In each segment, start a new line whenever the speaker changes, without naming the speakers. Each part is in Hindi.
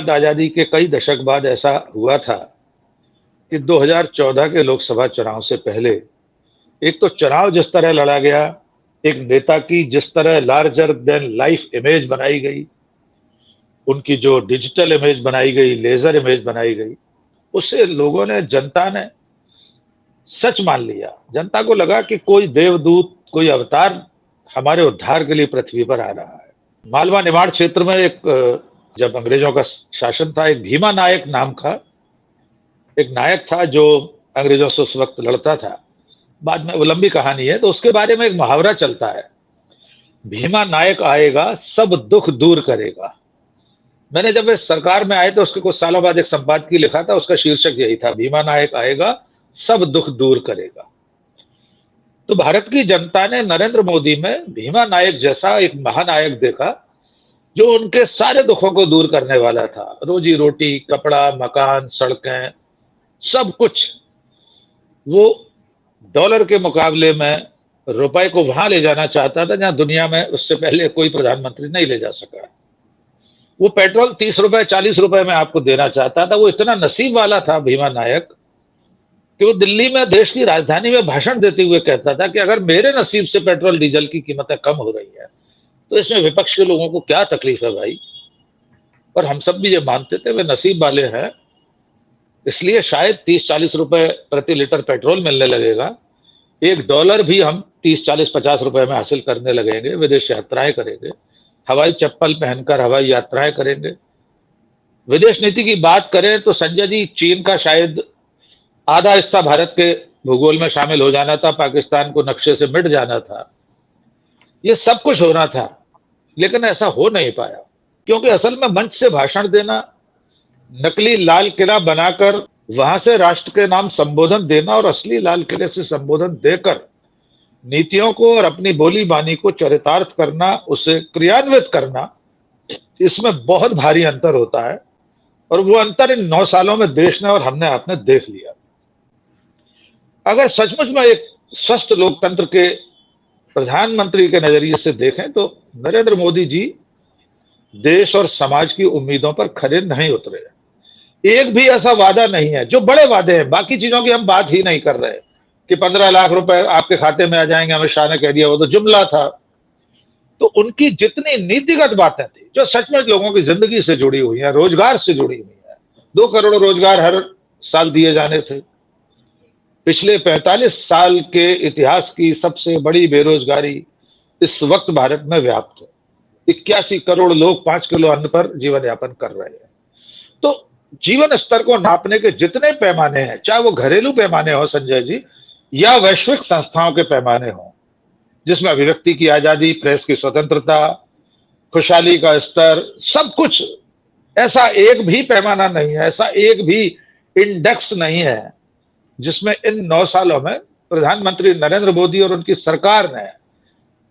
बाद, आजादी के कई दशक बाद ऐसा हुआ था कि 2014 के लोकसभा चुनाव से पहले एक तो चुनाव जिस तरह लड़ा गया, एक नेता की जिस तरह लार्जर देन लाइफ इमेज बनाई गई, उनकी जो डिजिटल इमेज बनाई गई, लेजर इमेज बनाई गई, उससे लोगों ने, जनता ने सच मान लिया। जनता को लगा कि कोई देवदूत, कोई अवतार हमारे उद्धार के लिए पृथ्वी पर आ रहा है। मालवा निमाड़ क्षेत्र में जब अंग्रेजों का शासन था, एक भीमा नायक नाम का एक नायक था जो अंग्रेजों से उस वक्त लड़ता था। बाद में वो लंबी कहानी है, तो उसके बारे में एक मुहावरा चलता है, भीमा नायक आएगा सब दुख दूर करेगा। मैंने जब इस सरकार में आए तो उसके कुछ सालों बाद एक संपादकीय लिखा था, उसका शीर्षक यही था, भीमा नायक आएगा सब दुख दूर करेगा। तो भारत की जनता ने नरेंद्र मोदी में भीमा नायक जैसा एक महानायक देखा, जो उनके सारे दुखों को दूर करने वाला था। रोजी रोटी, कपड़ा, मकान, सड़कें, सब कुछ वो डॉलर के मुकाबले में रुपए को वहां ले जाना चाहता था जहां दुनिया में उससे पहले कोई प्रधानमंत्री नहीं ले जा सका। वो पेट्रोल 30 रुपए 40 रुपए में आपको देना चाहता था। वो इतना नसीब वाला था भीमा नायक कि वो दिल्ली में, देश की राजधानी में भाषण देते हुए कहता था कि अगर मेरे नसीब से पेट्रोल डीजल की कीमतें कम हो रही है तो इसमें विपक्ष के लोगों को क्या तकलीफ है भाई। और हम सब भी ये मानते थे वे नसीब वाले हैं, इसलिए शायद 30-40 रुपए प्रति लीटर पेट्रोल मिलने लगेगा, $1 भी हम 30-40-50 रुपए में हासिल करने लगेंगे, विदेश यात्राएं करेंगे, हवाई चप्पल पहनकर हवाई यात्राएं करेंगे। विदेश नीति की बात करें तो संजय जी, चीन का शायद आधा हिस्सा भारत के भूगोल में शामिल हो जाना था, पाकिस्तान को नक्शे से मिट जाना था, ये सब कुछ होना था, लेकिन ऐसा हो नहीं पाया। क्योंकि असल में मंच से भाषण देना, नकली लाल किला बनाकर वहां से राष्ट्र के नाम संबोधन देना और असली लाल किले से संबोधन देकर नीतियों को और अपनी बोली बानी को चरितार्थ करना, उसे क्रियान्वित करना, इसमें बहुत भारी अंतर होता है। और वो अंतर इन 9 सालों में देश ने और हमने आपने देख लिया। अगर सचमुच में एक स्वस्थ लोकतंत्र के प्रधानमंत्री के नजरिए से देखें तो नरेंद्र मोदी जी देश और समाज की उम्मीदों पर खरे नहीं उतरे। एक भी ऐसा वादा नहीं है, जो बड़े वादे हैं, बाकी चीजों की हम बात ही नहीं कर रहे कि 15 लाख रुपए आपके खाते में आ जाएंगे, अमित शाह ने कह दिया, वो तो जुमला था। तो उनकी जितनी नीतिगत बातें थी जो सचमुच लोगों की जिंदगी से जुड़ी हुई है, रोजगार से जुड़ी हुई है, 2 करोड़ रोजगार हर साल दिए जाने थे। पिछले 45 साल के इतिहास की सबसे बड़ी बेरोजगारी इस वक्त भारत में व्याप्त है। 81 करोड़ लोग 5 किलो अन्न पर जीवन यापन कर रहे हैं। तो जीवन स्तर को नापने के जितने पैमाने हैं, चाहे वो घरेलू पैमाने हो संजय जी, या वैश्विक संस्थाओं के पैमाने हो, जिसमें अभिव्यक्ति की आजादी, प्रेस की स्वतंत्रता, खुशहाली का स्तर, सब कुछ, ऐसा एक भी पैमाना नहीं है, ऐसा एक भी इंडेक्स नहीं है जिसमें इन 9 सालों में प्रधानमंत्री नरेंद्र मोदी और उनकी सरकार ने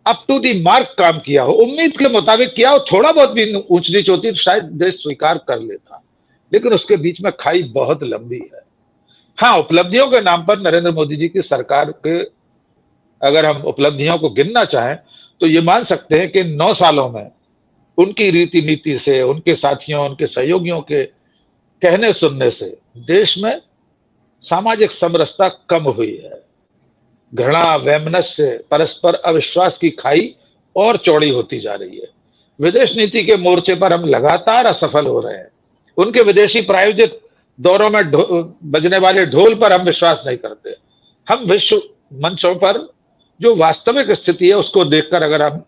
अप टू दी मार्क काम किया हो, उम्मीद के मुताबिक किया हो। थोड़ा बहुत भी ऊंच नीच होती शायद देश स्वीकार कर लेता, लेकिन उसके बीच में खाई बहुत लंबी है। हाँ, उपलब्धियों के नाम पर नरेंद्र मोदी जी की सरकार के, अगर हम उपलब्धियों को गिनना चाहें तो ये मान सकते हैं कि 9 सालों में उनकी रीति नीति से, उनके साथियों, उनके सहयोगियों के कहने सुनने से देश में सामाजिक समरसता कम हुई है। घृणा, वैमनस्य, परस्पर अविश्वास की खाई और चौड़ी होती जा रही है। विदेश नीति के मोर्चे पर हम लगातार असफल हो रहे हैं। उनके विदेशी प्रायोजित दौरों में बजने वाले ढोल पर हम विश्वास नहीं करते। हम विश्व मंचों पर जो वास्तविक स्थिति है उसको देखकर अगर हम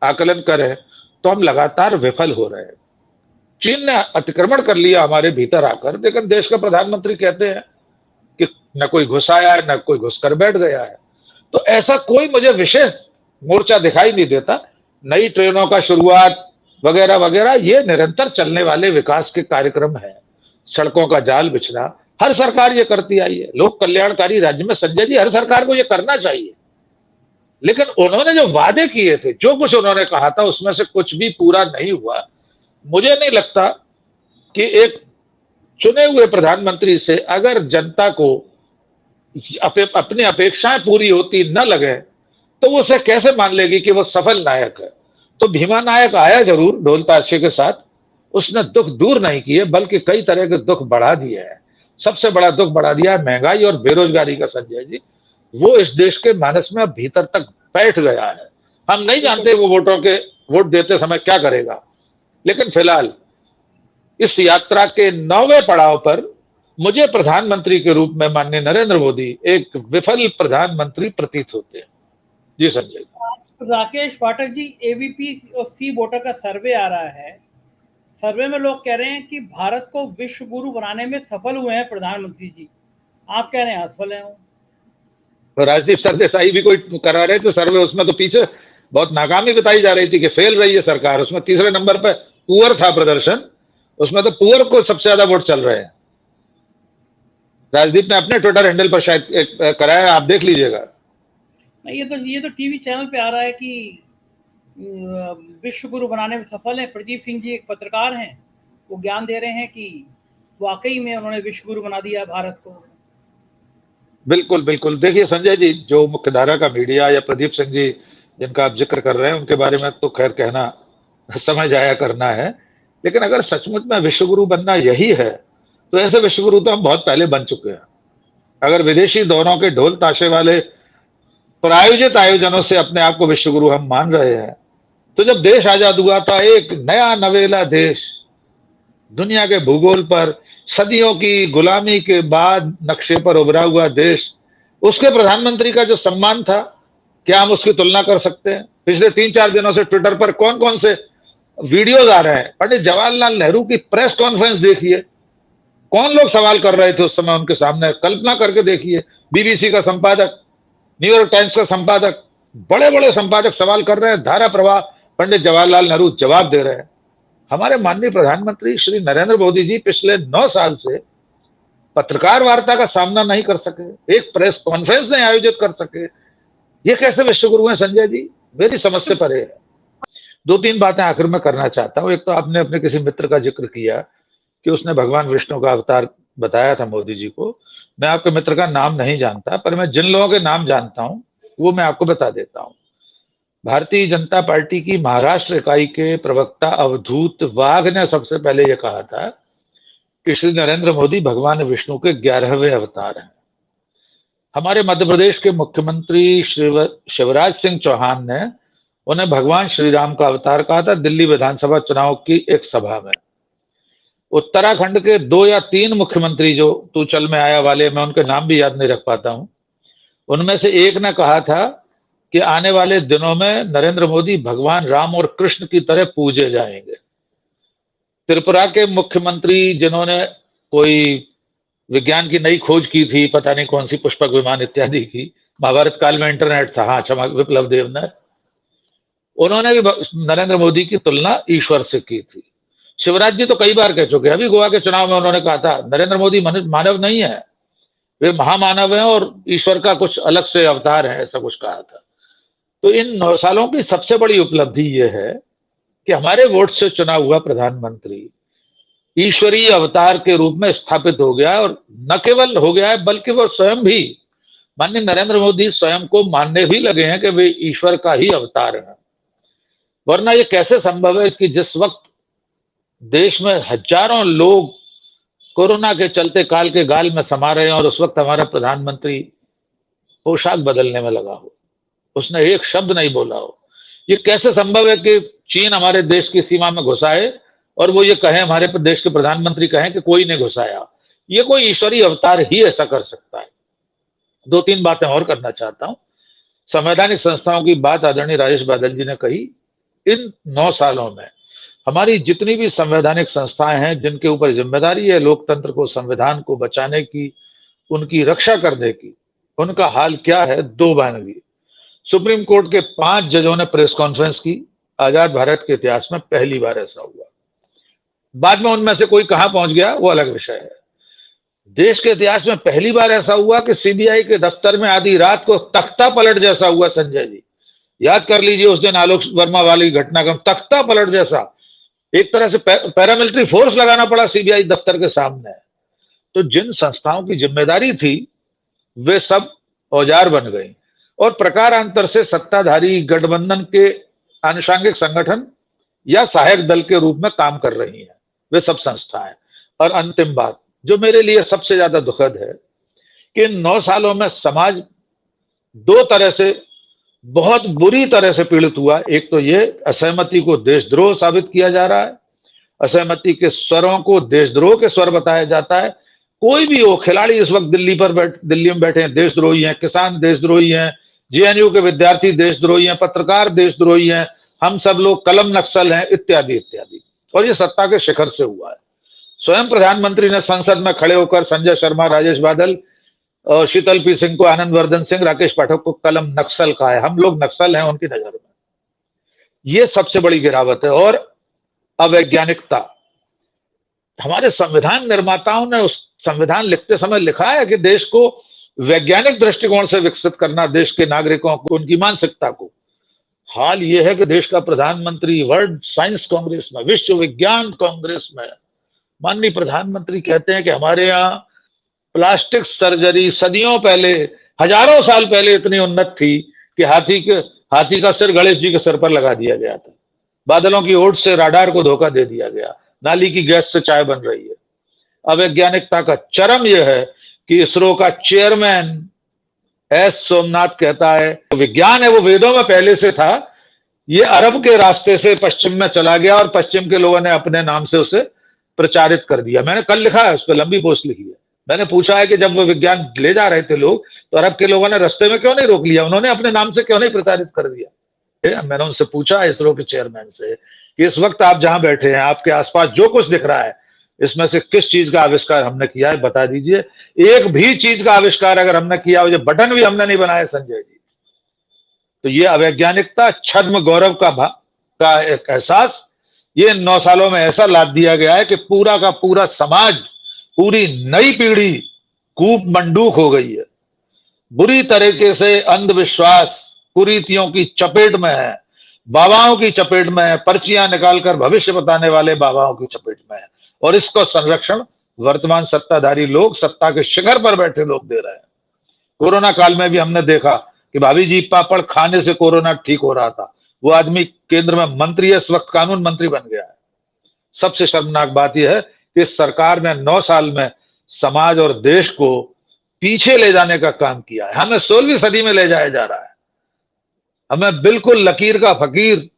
आकलन करें तो हम लगातार विफल हो रहे हैं। चीन ने अतिक्रमण कर लिया हमारे भीतर आकर, लेकिन देश का प्रधानमंत्री कहते हैं कि न कोई घुस आया है, न कोई घुसकर बैठ गया है। तो ऐसा कोई मुझे विशेष मोर्चा दिखाई नहीं देता। नई ट्रेनों का शुरुआत वगैरह वगैरह, ये निरंतर चलने वाले विकास के कार्यक्रम है। सड़कों का जाल बिछना हर सरकार ये करती आई है। लोक कल्याणकारी राज्य में संजय जी हर सरकार को ये करना चाहिए, लेकिन उन्होंने जो वादे किए थे, जो कुछ उन्होंने कहा था, उसमें से कुछ भी पूरा नहीं हुआ। मुझे नहीं लगता कि एक चुने हुए प्रधानमंत्री से अगर जनता को अपनी अपेक्षाएं पूरी होती न लगे तो वो उसे कैसे मान लेगी कि वो सफल नायक है। तो भीमा नायक आया जरूर ढोल ताशे के साथ, उसने दुख दूर नहीं किए बल्कि कई तरह के दुख बढ़ा दिए हैं। सबसे बड़ा दुख बढ़ा दिया है महंगाई और बेरोजगारी का संजय जी। वो इस देश के मानस में भीतर तक बैठ गया है। हम नहीं जानते वो वोट देते समय क्या करेगा, लेकिन फिलहाल इस यात्रा के 9वें पड़ाव पर मुझे प्रधानमंत्री के रूप में माननीय नरेंद्र मोदी एक विफल प्रधानमंत्री प्रतीत होते हैं। जी संजय।
राकेश पाठक जी, एबीपी और सी वोटर का सर्वे आ रहा है। सर्वे में लोग कह रहे हैं कि भारत को विश्व गुरु बनाने में सफल हुए हैं प्रधानमंत्री जी। आप कह रहे हैं असफल हैं।
तो राजदीप सरदेसाई भी कोई करा रहे थे सर्वे, उसमें तो पीछे बहुत नाकामी बताई जा रही थी कि फेल रही है सरकार। उसमें तीसरे नंबर पर पुअर था प्रदर्शन, उसमें तो पुअर को सबसे ज्यादा वोट चल रहे हैं। राजदीप ने अपने ट्विटर हैंडल पर शायद कराया, आप देख लीजिएगा।
ये तो टीवी चैनल पे आ रहा है कि विश्व गुरु बनाने में सफल है। प्रदीप सिंह जी एक पत्रकार हैं, वो ज्ञान दे रहे हैं कि वाकई में उन्होंने विश्व गुरु बना दिया भारत को।
बिल्कुल बिल्कुल। देखिए संजय जी, जो मुख्यधारा का मीडिया या प्रदीप सिंह जी जिनका आप जिक्र कर रहे हैं, उनके बारे में तो खैर कहना समय जाया करना है, लेकिन अगर सचमुच में विश्वगुरु बनना यही है तो ऐसे विश्वगुरु तो हम बहुत पहले बन चुके हैं। अगर विदेशी दौरों के ढोल ताशे वाले प्रायोजित आयोजनों से अपने आप को विश्वगुरु हम मान रहे हैं, तो जब देश आजाद हुआ था, एक नया नवेला देश दुनिया के भूगोल पर सदियों की गुलामी के बाद नक्शे पर उभरा हुआ देश, उसके प्रधानमंत्री का जो सम्मान था, क्या हम उसकी तुलना कर सकते हैं? पिछले 3-4 दिनों से ट्विटर पर कौन कौन से वीडियोज आ रहे हैं। पंडित जवाहरलाल नेहरू की प्रेस कॉन्फ्रेंस देखिए, कौन लोग सवाल कर रहे थे उस समय उनके सामने, कल्पना करके देखिए। बीबीसी का संपादक, न्यूयॉर्क टाइम्स का संपादक, बड़े बड़े संपादक सवाल कर रहे हैं, धारा प्रवाह पंडित जवाहरलाल नेहरू जवाब दे रहे हैं। हमारे माननीय प्रधानमंत्री श्री नरेंद्र मोदी जी पिछले 9 साल से पत्रकार वार्ता का सामना नहीं कर सके, एक प्रेस कॉन्फ्रेंस नहीं आयोजित कर सके। ये कैसे विश्वगुरु हैं संजय जी? मेरी समझ से परे है। 2-3 बातें आखिर में करना चाहता हूं। एक तो आपने अपने किसी मित्र का जिक्र किया कि उसने भगवान विष्णु का अवतार बताया था मोदी जी को। मैं आपके मित्र का नाम नहीं जानता, पर मैं जिन लोगों के नाम जानता हूं वो मैं आपको बता देता हूं। भारतीय जनता पार्टी की महाराष्ट्र इकाई के प्रवक्ता अवधूत वाघ ने सबसे पहले यह कहा था कि श्री नरेंद्र मोदी भगवान विष्णु के 11वें अवतार हैं। हमारे मध्य प्रदेश के मुख्यमंत्री श्री शिवराज सिंह चौहान ने उन्हें भगवान श्री राम का अवतार कहा था दिल्ली विधानसभा चुनाव की एक सभा में। उत्तराखंड के 2 या 3 मुख्यमंत्री जो तू चल में आया वाले, मैं उनके नाम भी याद नहीं रख पाता हूं, उनमें से एक ने कहा था कि आने वाले दिनों में नरेंद्र मोदी भगवान राम और कृष्ण की तरह पूजे जाएंगे। त्रिपुरा के मुख्यमंत्री जिन्होंने कोई विज्ञान की नई खोज की थी, पता नहीं कौन सी पुष्पक विमान इत्यादि की, महाभारत काल में इंटरनेट था, हाँ क्षमा, विप्लव देव ने, उन्होंने भी नरेंद्र मोदी की तुलना ईश्वर से की थी। शिवराज जी तो कई बार कह चुके हैं, अभी गोवा के चुनाव में उन्होंने कहा था नरेंद्र मोदी मानव नहीं है, वे महामानव हैं और ईश्वर का कुछ अलग से अवतार है, ऐसा कुछ कहा था। तो इन 9 सालों की सबसे बड़ी उपलब्धि यह है कि हमारे वोट से चुना हुआ प्रधानमंत्री ईश्वरीय अवतार के रूप में स्थापित हो गया है, और न केवल हो गया है बल्कि वो स्वयं भी, माननीय नरेंद्र मोदी स्वयं को मानने भी लगे हैं कि वे ईश्वर का ही अवतार हैं। वरना ये कैसे संभव है कि जिस वक्त देश में हजारों लोग कोरोना के चलते काल के गाल में समा रहे हैं और उस वक्त हमारा प्रधानमंत्री पोशाक बदलने में लगा हो, उसने एक शब्द नहीं बोला हो। ये कैसे संभव है कि चीन हमारे देश की सीमा में घुसाए और वो ये कहे, हमारे देश के प्रधानमंत्री कहें कि कोई नहीं घुसाया? ये कोई ईश्वरीय अवतार ही ऐसा कर सकता है। 2-3 बातें और करना चाहता हूं। संवैधानिक संस्थाओं की बात आदरणीय राजेश बादल जी ने कही। इन 9 सालों में हमारी जितनी भी संवैधानिक संस्थाएं हैं जिनके ऊपर जिम्मेदारी है लोकतंत्र को, संविधान को बचाने की, उनकी रक्षा करने की, उनका हाल क्या है? दो बानगी। सुप्रीम कोर्ट के 5 जजों ने प्रेस कॉन्फ्रेंस की। आजाद भारत के इतिहास में पहली बार ऐसा हुआ। बाद में उनमें से कोई कहां पहुंच गया वो अलग विषय है। देश के इतिहास में पहली बार ऐसा हुआ कि सीबीआई के दफ्तर में आधी रात को तख्ता पलट जैसा हुआ। संजय जी याद कर लीजिए उस दिन आलोक वर्मा वाली घटना का, तख्ता पलट जैसा, एक तरह से पैरामिलिट्री फोर्स लगाना पड़ा सीबीआई दफ्तर के सामने। तो जिन संस्थाओं की जिम्मेदारी थी वे सब औजार बन गई और प्रकारांतर से सत्ताधारी गठबंधन के आनुषंगिक संगठन या सहायक दल के रूप में काम कर रही हैं। वे सब संस्थाएं। और अंतिम बात जो मेरे लिए सबसे ज्यादा दुखद है कि इन 9 सालों में समाज 2 तरह से बहुत बुरी तरह से पीड़ित हुआ। एक तो ये असहमति को देशद्रोह साबित किया जा रहा है, असहमति के स्वरों को देशद्रोह के स्वर बताया जाता है। कोई भी हो, खिलाड़ी इस वक्त दिल्ली में बैठे हैं, देशद्रोही हैं, किसान देशद्रोही हैं, जेएनयू के विद्यार्थी देशद्रोही हैं, पत्रकार देशद्रोही हैं, हम सब लोग कलम नक्सल हैं, इत्यादि इत्यादि। और ये सत्ता के शिखर से हुआ है। स्वयं प्रधानमंत्री ने संसद में खड़े होकर संजय शर्मा, राजेश बादल और शीतल पी सिंह को, आनंद वर्धन सिंह, राकेश पाठक को कलम नक्सल कहा है। हम लोग नक्सल हैं उनकी नजर में। ये सबसे बड़ी गिरावट है। और अवैज्ञानिकता, हमारे संविधान निर्माताओं ने उस संविधान लिखते समय लिखा है कि देश को वैज्ञानिक दृष्टिकोण से विकसित करना, देश के नागरिकों को, उनकी मानसिकता को। हाल यह है कि देश का प्रधानमंत्री वर्ल्ड साइंस कांग्रेस में, विश्व विज्ञान कांग्रेस में, माननीय प्रधानमंत्री कहते हैं कि हमारे यहाँ प्लास्टिक सर्जरी सदियों पहले, हजारों साल पहले इतनी उन्नत थी कि हाथी का सिर गणेश जी के सिर पर लगा दिया गया था। बादलों की ओट से राडार को धोखा दे दिया गया। नाली की गैस से चाय बन रही है। अवैज्ञानिकता का चरम यह है कि इसरो का चेयरमैन एस सोमनाथ कहता है विज्ञान है वो वेदों में पहले से था, ये अरब के रास्ते से पश्चिम में चला गया और पश्चिम के लोगों ने अपने नाम से उसे प्रचारित कर दिया। मैंने कल लिखा है, उस पर लंबी पोस्ट लिखी है। मैंने पूछा है कि जब वो विज्ञान ले जा रहे थे लोग, तो अरब के लोगों ने रास्ते में क्यों नहीं रोक लिया, उन्होंने अपने नाम से क्यों नहीं प्रचारित कर दिया। मैंने उनसे पूछा इसरो के चेयरमैन से कि इस वक्त आप जहां बैठे हैं, आपके आसपास जो कुछ दिख रहा है, इसमें से किस चीज का आविष्कार हमने किया है, बता दीजिए। एक भी चीज का आविष्कार अगर हमने किया हो, ये बटन भी हमने नहीं बनाया संजय जी। तो ये अवैज्ञानिकता, छद्म गौरव का एक एहसास, ये 9 सालों में ऐसा लाद दिया गया है कि पूरा का पूरा समाज, पूरी नई पीढ़ी कूप मंडूक हो गई है। बुरी तरीके से अंधविश्वास, कुरीतियों की चपेट में है, बाबाओं की चपेट में है, पर्चियां निकालकर भविष्य बताने वाले बाबाओं की चपेट में है। और इसका संरक्षण वर्तमान सत्ताधारी लोग, सत्ता के शिखर पर बैठे लोग दे रहे हैं। कोरोना काल में भी हमने देखा कि भाभी जी पापड़ खाने से कोरोना ठीक हो रहा था। वो आदमी केंद्र में मंत्री है, इस वक्त कानून मंत्री बन गया है। सबसे शर्मनाक बात यह है कि इस सरकार ने 9 साल में समाज और देश को पीछे ले जाने का काम किया है। हमें 16वीं सदी में ले जाया जा रहा है। हमें बिल्कुल लकीर का फकीर,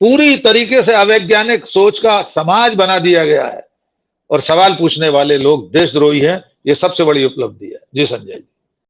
पूरी तरीके से अवैज्ञानिक सोच का समाज बना दिया गया है। और सवाल पूछने वाले लोग देशद्रोही हैं। ये सबसे बड़ी उपलब्धि है। जी संजय जी।